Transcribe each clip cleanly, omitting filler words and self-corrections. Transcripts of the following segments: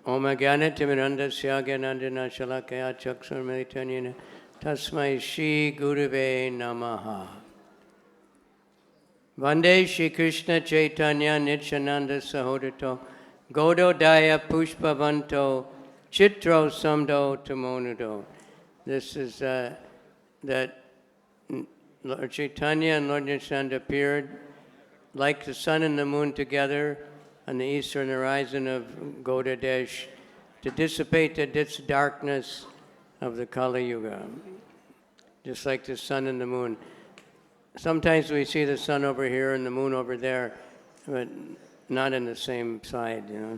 Om Agyanatimirandasya Gyanandina Shalakaya Chaksurmritanyena Tasmai Shri Gurave Namaha. Vande Shri Krishna Chaitanya Nityananda Sahodito Gododaya Pushpavanto Chitro Samdo Tamonudo. This is that Lord Chaitanya and Lord Nityananda appeared like the sun and the moon together on the eastern horizon of Gauda Desh to dissipate the darkness of the Kali Yuga, just like the sun and the moon. Sometimes we see the sun over here and the moon over there, but not in the same side, you know.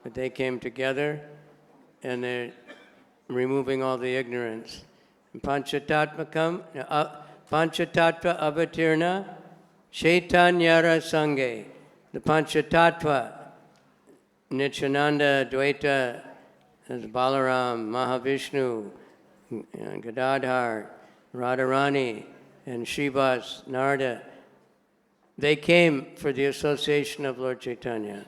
But they came together and they're removing all the ignorance. Panchatattva avatirna Chaitanyara Sanghe. The Panchatattva, Nityananda, Dvaita, as Balaram, Mahavishnu, Gadadhar, Radharani, and Srivas, Narada, they came for the association of Lord Chaitanya.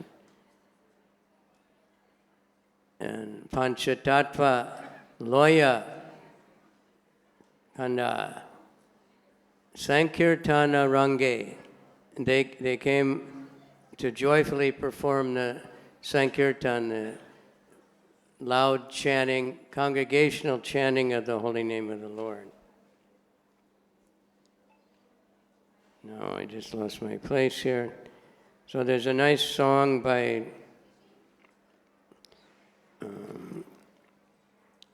And Panchatattva, Loya, Kanda, Sankirtana Range, they came to joyfully perform the Sankirtan, the loud chanting, congregational chanting of the holy name of the Lord. No, I just lost my place here. So there's a nice song by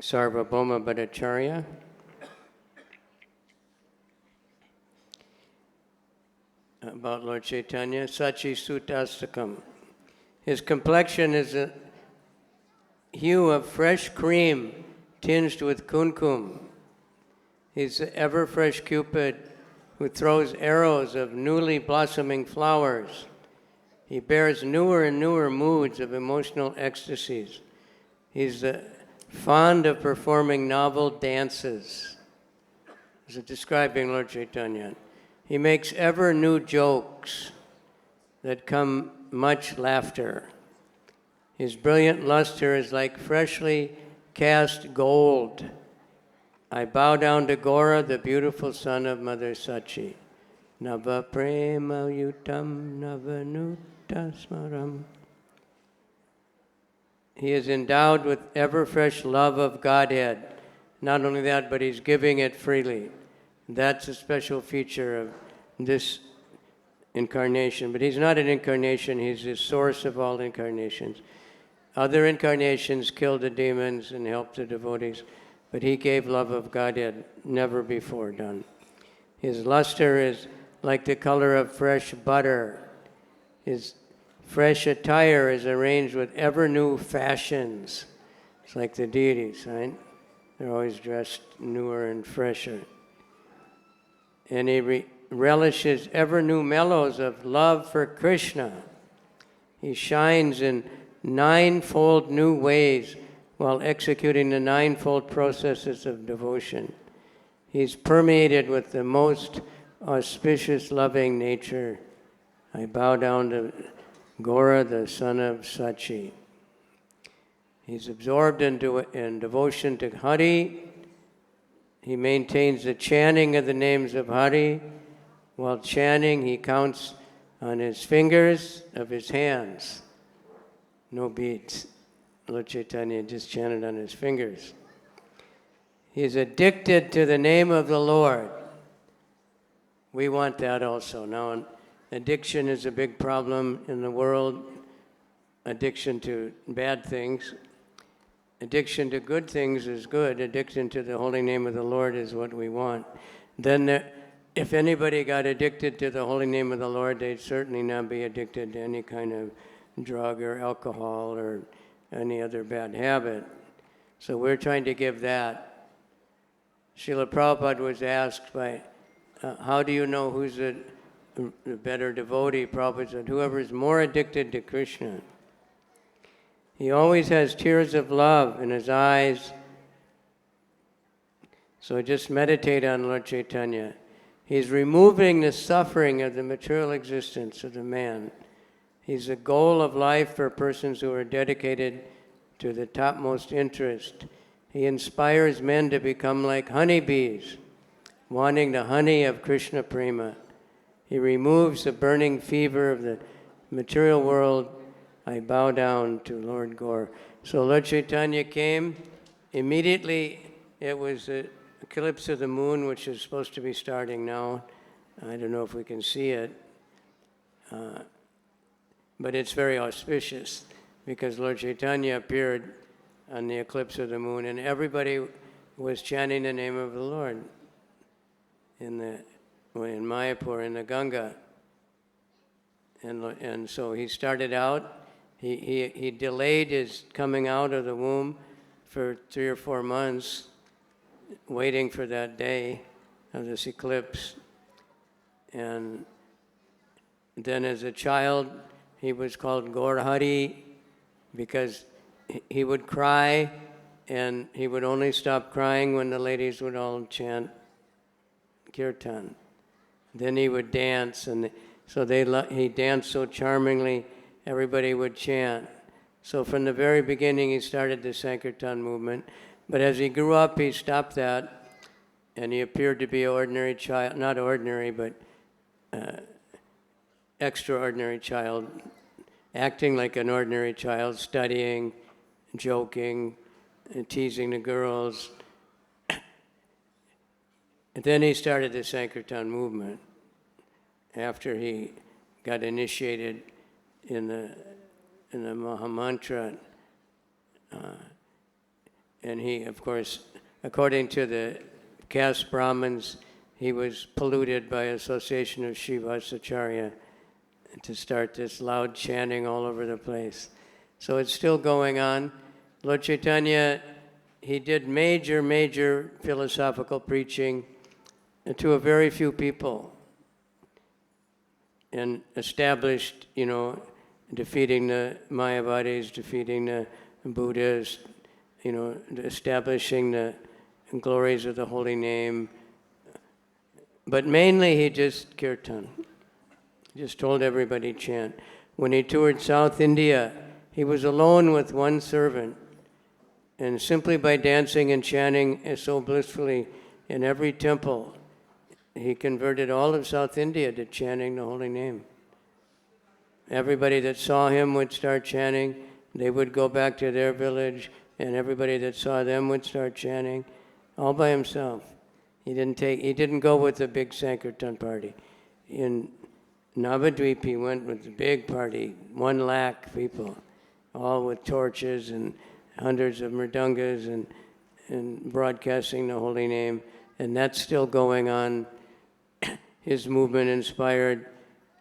Sarvabhauma Bhattacharya. About Lord Chaitanya, Sachi Sutastakam. His complexion is a hue of fresh cream tinged with kumkum. He's the ever-fresh Cupid who throws arrows of newly blossoming flowers. He bears newer and newer moods of emotional ecstasies. He's fond of performing novel dances. This is describing Lord Chaitanya. He makes ever new jokes that come much laughter. His brilliant luster is like freshly cast gold. I bow down to Gaura, the beautiful son of Mother Sachi. Nava prema yutam navanuta smaram. He is endowed with ever-fresh love of Godhead. Not only that, but he's giving it freely. That's a special feature of this incarnation. But he's not an incarnation, he's the source of all incarnations. Other incarnations killed the demons and helped the devotees, but he gave love of Godhead, never before done. His luster is like the color of fresh butter. His fresh attire is arranged with ever new fashions. It's like the deities, right? They're always dressed newer and fresher. And he relishes ever new mellows of love for Krishna. He shines in ninefold new ways while executing the ninefold processes of devotion. He's permeated with the most auspicious loving nature. I bow down to Gaura, the son of Sachi. He's absorbed in devotion to Hari. He maintains the chanting of the names of Hari. While chanting, he counts on his fingers of his hands. No beats. Lord Chaitanya just chanted on his fingers. He's addicted to the name of the Lord. We want that also. Now, addiction is a big problem in the world. Addiction to bad things. Addiction to good things is good. Addiction to the holy name of the Lord is what we want. Then if anybody got addicted to the holy name of the Lord, they'd certainly not be addicted to any kind of drug or alcohol or any other bad habit. So we're trying to give that. Srila Prabhupada was asked by, how do you know who's the better devotee? Prabhupada said, whoever is more addicted to Krishna. He always has tears of love in his eyes. So just meditate on Lord Chaitanya. He's removing the suffering of the material existence of the man. He's the goal of life for persons who are dedicated to the topmost interest. He inspires men to become like honeybees, wanting the honey of Krishna Prema. He removes the burning fever of the material world. I bow down to Lord Gaur. So Lord Chaitanya came. Immediately, it was the eclipse of the moon, which is supposed to be starting now. I don't know if we can see it. But it's very auspicious because Lord Chaitanya appeared on the eclipse of the moon, and everybody was chanting the name of the Lord in Mayapur, in the Ganga. And so he started out, he delayed his coming out of the womb for 3 or 4 months, waiting for that day of this eclipse. And then as a child, he was called Gaurhari because he would cry, and he would only stop crying when the ladies would all chant kirtan. Then he would dance, and so he danced so charmingly, everybody would chant. So from the very beginning, he started the Sankirtan movement. But as he grew up, he stopped that, and he appeared to be an ordinary child, not ordinary, but extraordinary child, acting like an ordinary child, studying, joking, and teasing the girls. And then he started the Sankirtan movement after he got initiated in the Mahamantra. And he, of course, according to the caste Brahmins, he was polluted by association of Srivasacharya to start this loud chanting all over the place. So it's still going on. Lord Chaitanya, he did major philosophical preaching to a very few people and established, defeating the Mayavadis, defeating the Buddhists, establishing the glories of the holy name. But mainly he just kirtan. Just told everybody chant. When he toured South India, he was alone with one servant. And simply by dancing and chanting so blissfully in every temple, he converted all of South India to chanting the holy name. Everybody that saw him would start chanting. They would go back to their village, and everybody that saw them would start chanting, all by himself. He didn't go with the big Sankirtan party. In Navadvip, he went with a big party, 1 lakh people, all with torches and hundreds of mridangas and broadcasting the holy name. And that's still going on. His movement inspired,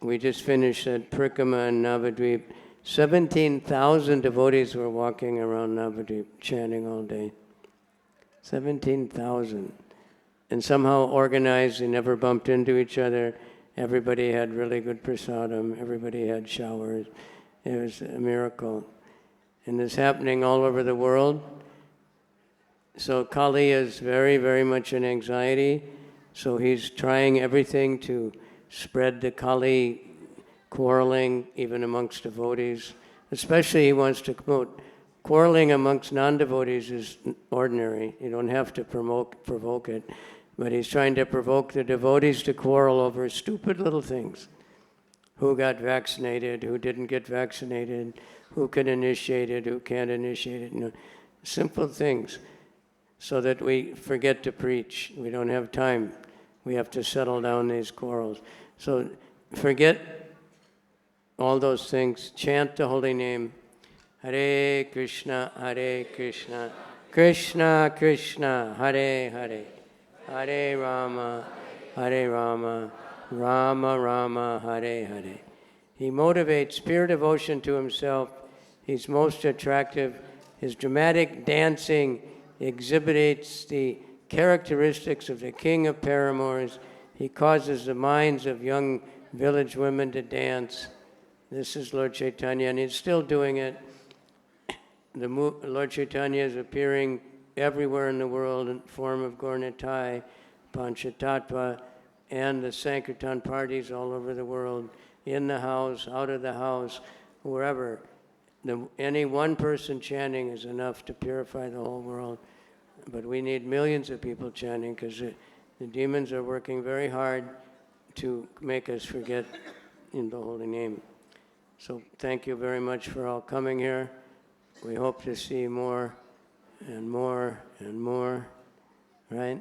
we just finished at Prikrama in Navadvip. 17,000 devotees were walking around Navadvip, chanting all day. 17,000. And somehow organized, they never bumped into each other. Everybody had really good prasadam. Everybody had showers. It was a miracle. And it's happening all over the world. So Kali is very much in anxiety. So he's trying everything to spread the Kali quarreling, even amongst devotees. Especially he wants to promote quarreling amongst non-devotees is ordinary. You don't have to provoke it. But he's trying to provoke the devotees to quarrel over stupid little things. Who got vaccinated, who didn't get vaccinated, who can initiate it, who can't initiate it. Simple things, so that we forget to preach. We don't have time. We have to settle down these quarrels. So forget all those things. Chant the holy name. Hare Krishna, Krishna Krishna, Hare Hare. Hare Rama, Rama Rama, Hare Hare. He motivates pure devotion to himself. He's most attractive. His dramatic dancing exhibits the characteristics of the king of paramours. He causes the minds of young village women to dance. This is Lord Chaitanya, and he's still doing it. Lord Chaitanya is appearing everywhere in the world in the form of Gaurnitai, Panchatattva, and the Sankirtan parties all over the world, in the house, out of the house, wherever. any one person chanting is enough to purify the whole world. But we need millions of people chanting because the demons are working very hard to make us forget in the holy name. So thank you very much for all coming here. We hope to see more and more and more, right?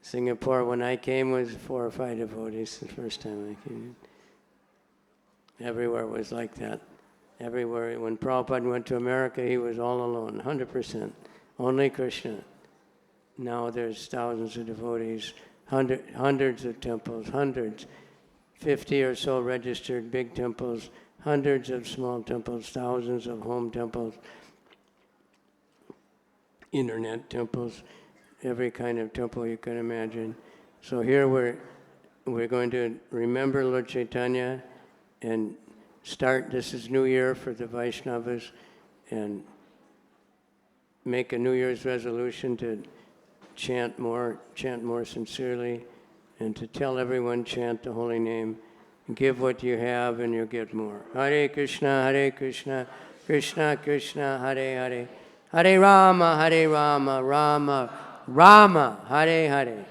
Singapore, when I came, was 4 or 5 devotees the first time I came. Everywhere was like that. Everywhere. When Prabhupada went to America, he was all alone, 100%. Only Krishna. Now there's thousands of devotees, hundreds of temples, 50 or so registered big temples, hundreds of small temples, thousands of home temples, internet temples, every kind of temple you can imagine. So here we're going to remember Lord Chaitanya and start, this is New Year for the Vaishnavas, and make a New Year's resolution to chant more sincerely, and to tell everyone chant the holy name. Give what you have and you'll get more. Hare Krishna, Krishna Krishna, Hare Hare, Hare Rama, Rama Rama, Hare Hare.